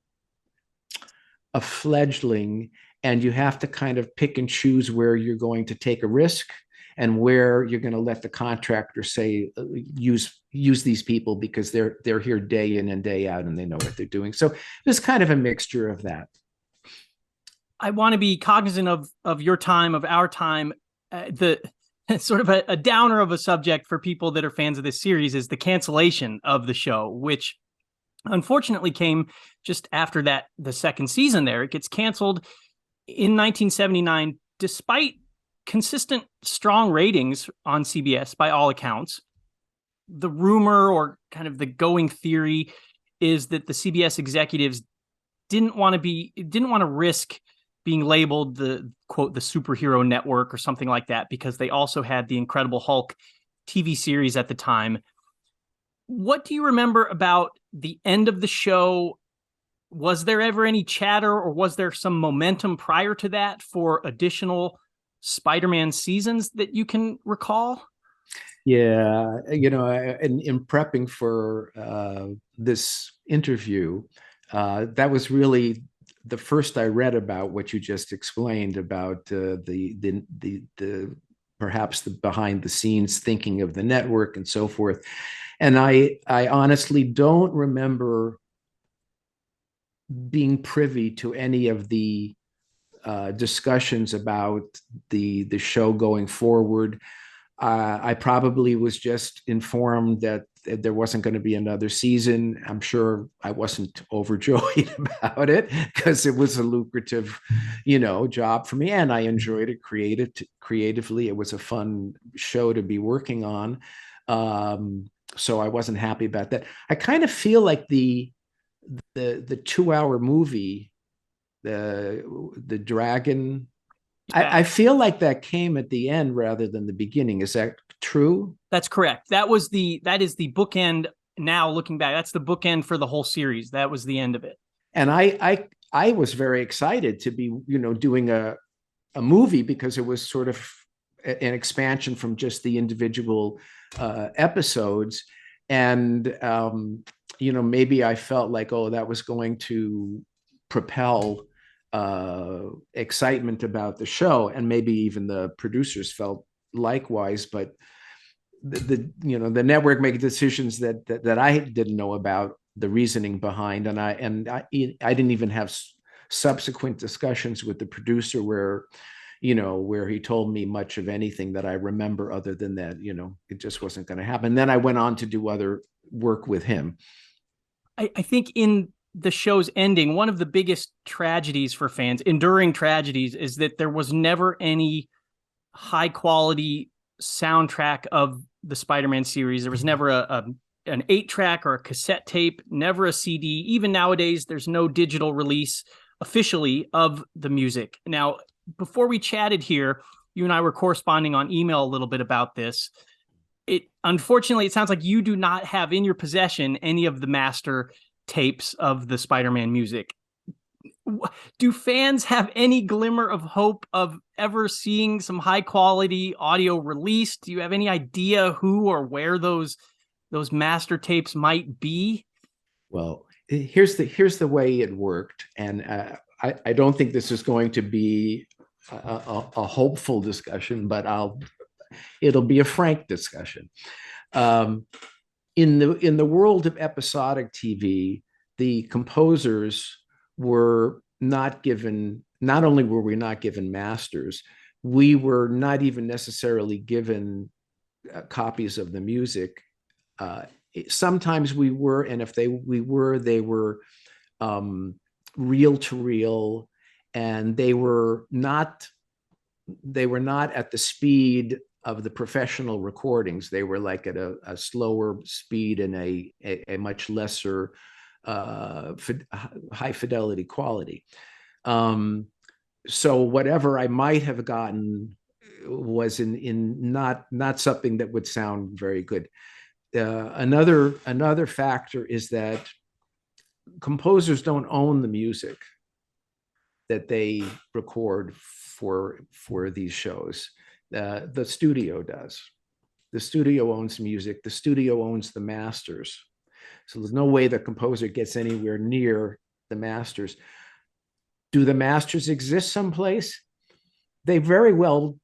a fledgling, and you have to kind of pick and choose where you're going to take a risk and where you're going to let the contractor say, use these people because they're here day in and day out and they know what they're doing. So there's kind of a mixture of that. I want to be cognizant of your time, of our time. The sort of a downer of a subject for people that are fans of this series is the cancellation of the show, which unfortunately came just after the second season there. It gets canceled in 1979, despite consistent strong ratings on CBS by all accounts. The rumor, or kind of the going theory, is that the CBS executives didn't want to risk being labeled the quote the superhero network or something like that, because they also had the Incredible Hulk TV series at the time. What do you remember about the end of the show? Was there ever any chatter, or was there some momentum prior to that for additional Spider-Man seasons that you can recall? Yeah, in prepping for this interview, that was really the first I read about what you just explained about the perhaps the behind the scenes thinking of the network and so forth. And I honestly don't remember being privy to any of the discussions about the show going forward. I probably was just informed that there wasn't going to be another season. I'm sure I wasn't overjoyed about it because it was a lucrative, job for me, and I enjoyed it creatively. It was a fun show to be working on. So I wasn't happy about that. I kind of feel like the 2 hour movie, the dragon. I feel like that came at the end rather than the beginning. Is that true? That's correct. That is the bookend. Now looking back, that's the bookend for the whole series. That was the end of it. And I was very excited to be, doing a movie because it was sort of an expansion from just the individual episodes. And maybe I felt like, oh, that was going to propel excitement about the show, and maybe even the producers felt likewise. But the network made decisions that I didn't know about the reasoning behind, and I didn't even have subsequent discussions with the producer where he told me much of anything that I remember other than that it just wasn't going to happen. Then I went on to do other work with him. I think in the show's ending, one of the biggest tragedies for fans, enduring tragedies, is that there was never any high quality soundtrack of the Spider-Man series. There was never an 8-track or a cassette tape, never a CD. Even nowadays, there's no digital release officially of the music. Now, before we chatted here, you and I were corresponding on email a little bit about this. Unfortunately, it sounds like you do not have in your possession any of the master tapes of the Spider-Man music. Do fans have any glimmer of hope of ever seeing some high quality audio released? Do you have any idea who or where those master tapes might be? Well, here's the way it worked, and I don't think this is going to be a hopeful discussion, but it'll be a frank discussion. In the world of episodic TV, the composers were not given. Not only were we not given masters, we were not even necessarily given copies of the music. Sometimes we were, and if they were reel to reel, and they were not at the speed of the professional recordings. They were like at a slower speed and a much lesser high fidelity quality. So whatever I might have gotten was in not something that would sound very good. Another factor is that composers don't own the music that they record for these shows. The studio does. The studio owns music. The studio owns the masters. So there's no way the composer gets anywhere near the masters. Do the masters exist someplace? They very well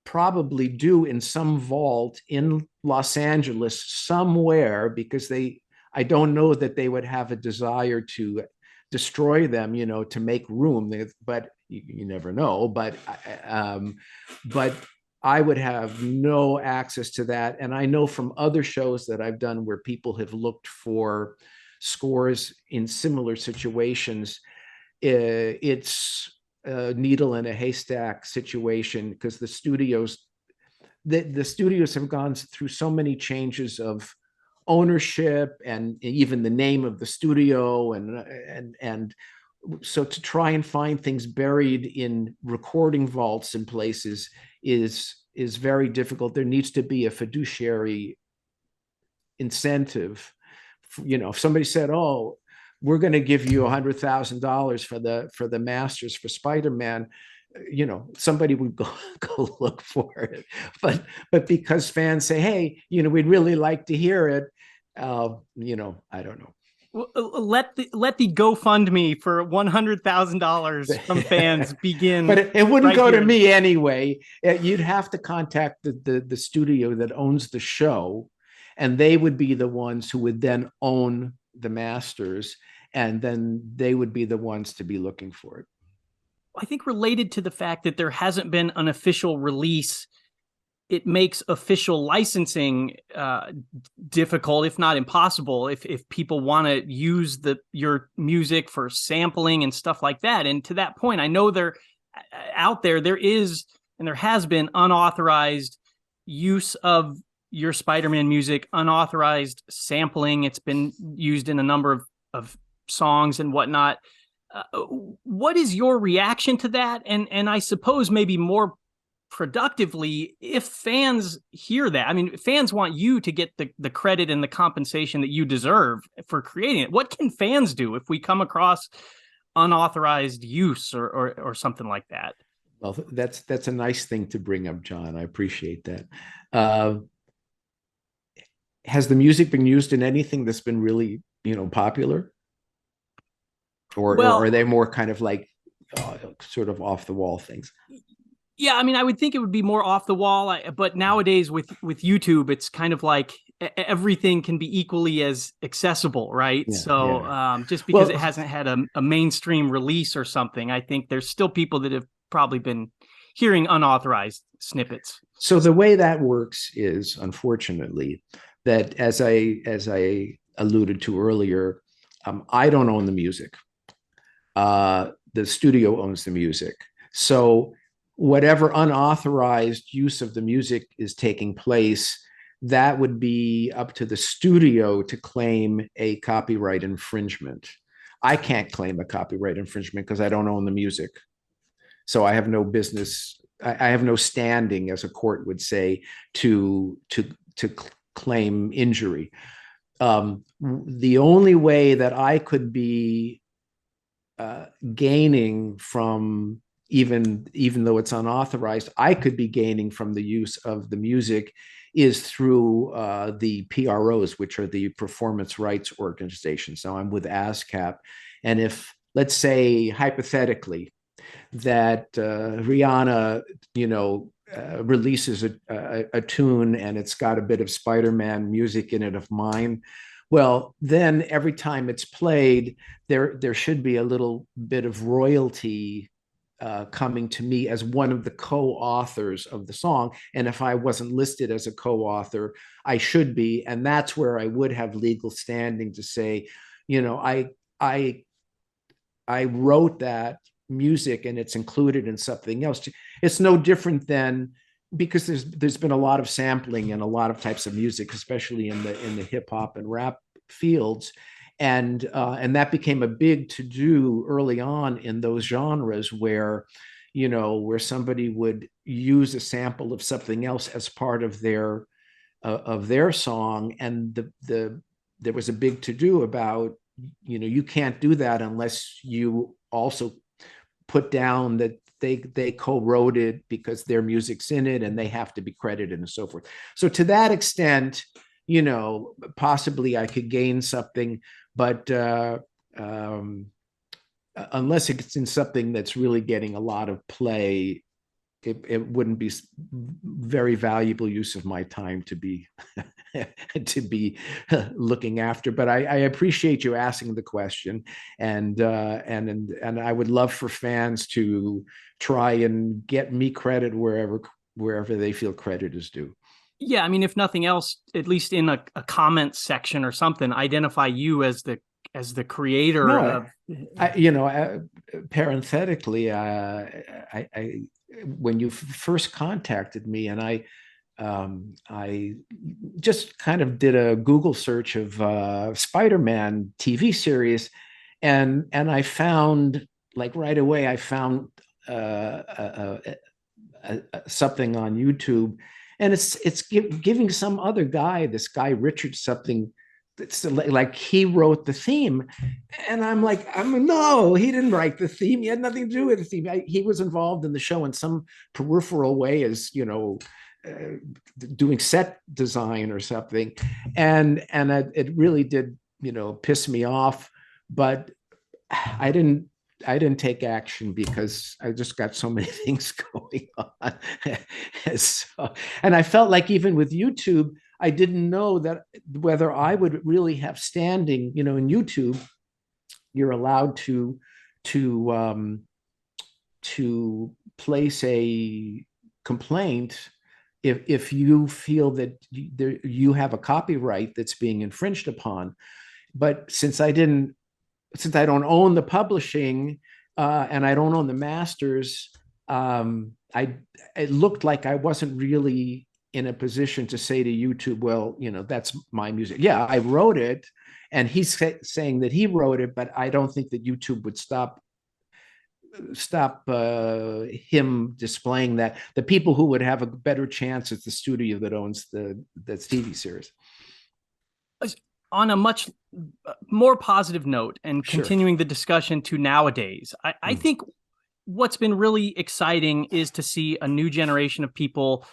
probably do in some vault in Los Angeles somewhere, because I don't know that they would have a desire to destroy them, to make room. But you never know. But I would have no access to that. And I know from other shows that I've done where people have looked for scores in similar situations, it's a needle in a haystack situation, because the studios have gone through so many changes of ownership and even the name of the studio, and so to try and find things buried in recording vaults in places is very difficult. There needs to be a fiduciary incentive. If somebody said, "Oh, we're going to give you $100,000 for the masters for Spider-Man," somebody would go go look for it. But because fans say, hey, we'd really like to hear it, I don't know. Let the GoFundMe for $100,000 from fans begin. But it wouldn't right go here. to me anyway. You'd have to contact the studio that owns the show, and they would be the ones who would then own the masters, and then they would be the ones to be looking for it. I think related to the fact that there hasn't been an official release, it makes official licensing difficult, if not impossible, if people want to use your music for sampling and stuff like that. And to that point, I know there is, and there has been, unauthorized use of your Spider-Man music, unauthorized sampling. It's been used in a number of songs and whatnot. What is your reaction to that? And I suppose maybe more productively, if fans hear that, I mean, fans want you to get the credit and the compensation that you deserve for creating it. What can fans do if we come across unauthorized use or something like that? Well, that's a nice thing to bring up, John. I appreciate that. Has the music been used in anything that's been really, popular? Or are they more kind of like sort of off the wall things? Yeah, I mean, I would think it would be more off the wall, but nowadays with YouTube, it's kind of like everything can be equally as accessible, right? Yeah, so yeah. Just because it hasn't had a mainstream release or something, I think there's still people that have probably been hearing unauthorized snippets. So the way that works is, unfortunately, that as I alluded to earlier, I don't own the music. The studio owns the music. So whatever unauthorized use of the music is taking place, that would be up to the studio to claim a copyright infringement. I can't claim a copyright infringement because I don't own the music. So I have no business, I have no standing, as a court would say, to claim injury. The only way that I could be gaining from, even though it's unauthorized, I could be gaining from the use of the music is through the PROs, which are the performance rights organizations. Now I'm with ASCAP. And if, let's say, hypothetically, that Rihanna, releases a tune and it's got a bit of Spider-Man music in it of mine, well, then every time it's played, there should be a little bit of royalty coming to me as one of the co-authors of the song. And if I wasn't listed as a co-author, I should be. And that's where I would have legal standing to say, I wrote that music and it's included in something else. It's no different than, because there's been a lot of sampling in a lot of types of music, especially in the hip hop and rap fields. And that became a big to-do early on in those genres where somebody would use a sample of something else as part of their song. And there was a big to-do about, you can't do that unless you also put down that they co-wrote it because their music's in it and they have to be credited and so forth. So to that extent, possibly I could gain something, but unless it's in something that's really getting a lot of play, it wouldn't be very valuable use of my time to be looking after. But I appreciate you asking the question, and I would love for fans to try and get me credit wherever they feel credit is due. Yeah, I mean, if nothing else, at least in a comment section or something, identify you as the creator. No, parenthetically, I when you first contacted me, and I just kind of did a Google search of Spider-Man TV series, and I found, like, right away, I found something on YouTube, and it's giving some other guy, this guy Richard something, it's like he wrote the theme. And I'm like, no, he didn't write the theme. He had nothing to do with the theme. He was involved in the show in some peripheral way, as doing set design or something. And it really did, piss me off. But I didn't take action because I just got so many things going on. So, and I felt like even with YouTube, I didn't know that whether I would really have standing. In YouTube, you're allowed to to place a complaint if you feel that you have a copyright that's being infringed upon. But since I don't own the publishing, and I don't own the masters, I it looked like I wasn't really in a position to say to YouTube, well, that's my music. Yeah, I wrote it, and he's saying that he wrote it, but I don't think that YouTube would stop him displaying that. The people who would have a better chance is the studio that owns the TV series. On a much more positive note, and Sure. continuing the discussion to nowadays, I think what's been really exciting is to see a new generation of people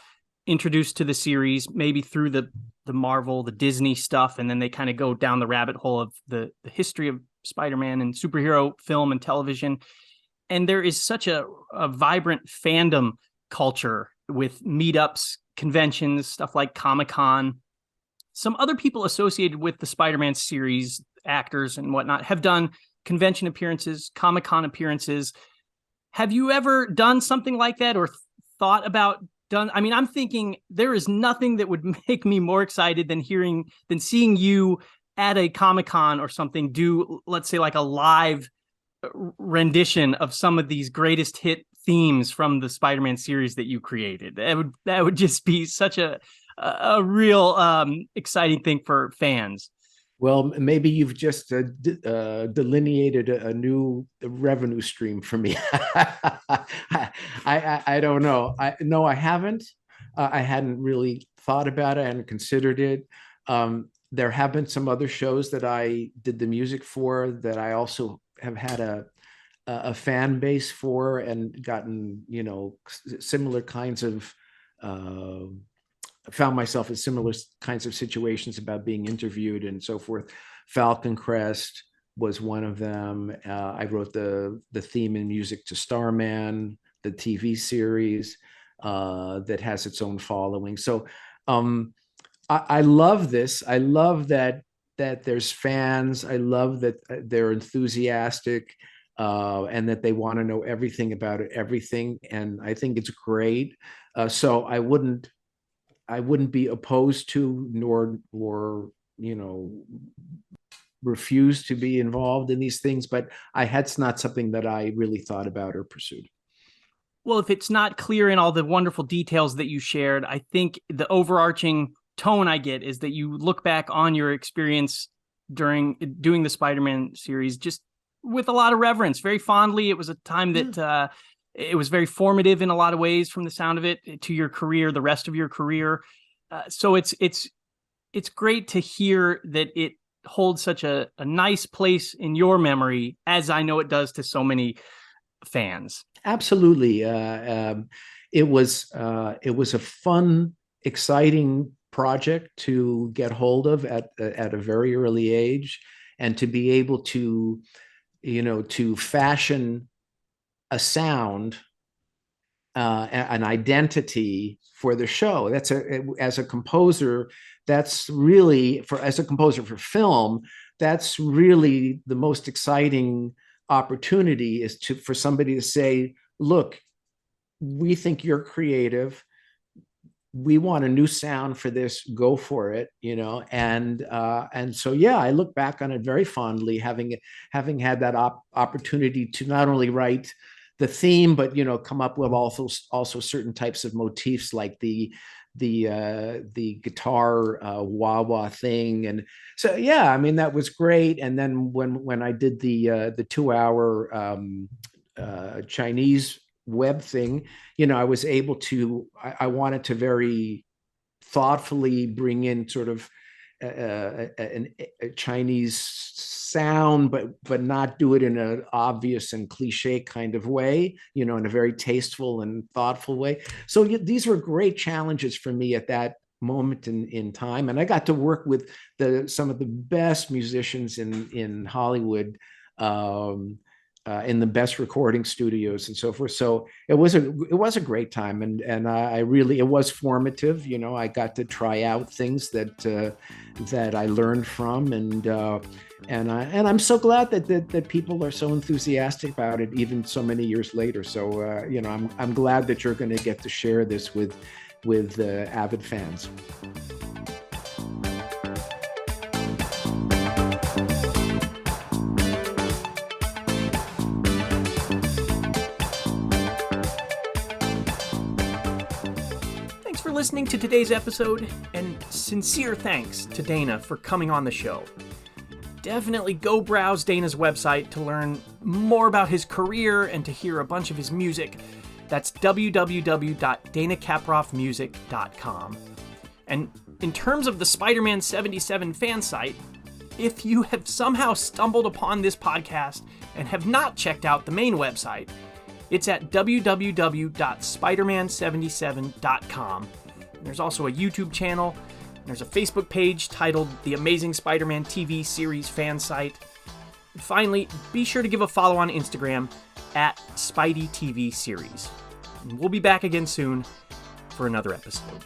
introduced to the series, maybe through the Marvel, the Disney stuff, and then they kind of go down the rabbit hole of the history of Spider-Man and superhero film and television. And there is such a vibrant fandom culture with meetups, conventions, stuff like Comic-Con. Some other people associated with the Spider-Man series, actors and whatnot, have done convention appearances, Comic-Con appearances. Have you ever done something like that, or thought about done? I mean, I'm thinking there is nothing that would make me more excited than seeing you at a Comic-Con or something do, let's say, like a live rendition of some of these greatest hit themes from the Spider-Man series that you created. That would just be such a real exciting thing for fans. Well, maybe you've just delineated a new revenue stream for me. I don't know. No, I haven't. I hadn't really thought about it and considered it. There have been some other shows that I did the music for that I also have had a fan base for, and gotten similar kinds of found myself in similar kinds of situations about being interviewed and so forth. Falcon Crest was one of them. I wrote the theme and music to Starman, the TV series that has its own following. So I love this. I love that there's fans. I love that they're enthusiastic and that they want to know everything about it, everything. And I think it's great. So I wouldn't be opposed to, nor refuse to be involved in these things, but it's not something that I really thought about or pursued. Well, if it's not clear in all the wonderful details that you shared, I think the overarching tone I get is that you look back on your experience during doing the Spider-Man series just with a lot of reverence, very fondly. It was a time that it was very formative in a lot of ways, from the sound of it, to your career, the rest of your career. So it's great to hear that it holds such a nice place in your memory, as I know it does to so many fans. Absolutely. It was a fun, exciting project to get hold of at a very early age, and to be able to fashion a sound, an identity for the show. As a composer, that's really as a composer for film, that's really the most exciting opportunity, is for somebody to say, look, we think you're creative. We want a new sound for this. Go for it, and so yeah, I look back on it very fondly, having had that opportunity to not only write the theme, but come up with also certain types of motifs, like the guitar wah wah thing. And so yeah, I mean, that was great. And then when I did the 2-hour Chinese web thing, I was able to, I wanted to very thoughtfully bring in sort of a Chinese sound, but not do it in an obvious and cliche kind of way, in a very tasteful and thoughtful way. So these were great challenges for me at that moment in time. And I got to work with some of the best musicians in Hollywood, in the best recording studios and so forth. So it was a great time, and it was formative. I got to try out things that I learned from, and I'm so glad that people are so enthusiastic about it, even so many years later. So I'm glad that you're going to get to share this with avid fans. Thanks for listening to today's episode, and sincere thanks to Dana for coming on the show. Definitely go browse Dana's website to learn more about his career and to hear a bunch of his music. That's www.danakaproffmusic.com. And in terms of the Spider-Man 77 fan site, if you have somehow stumbled upon this podcast and have not checked out the main website, it's at www.spiderman77.com. There's also a YouTube channel. There's a Facebook page titled The Amazing Spider-Man TV Series Fan Site. And finally, be sure to give a follow on Instagram at Spidey TV Series. And we'll be back again soon for another episode.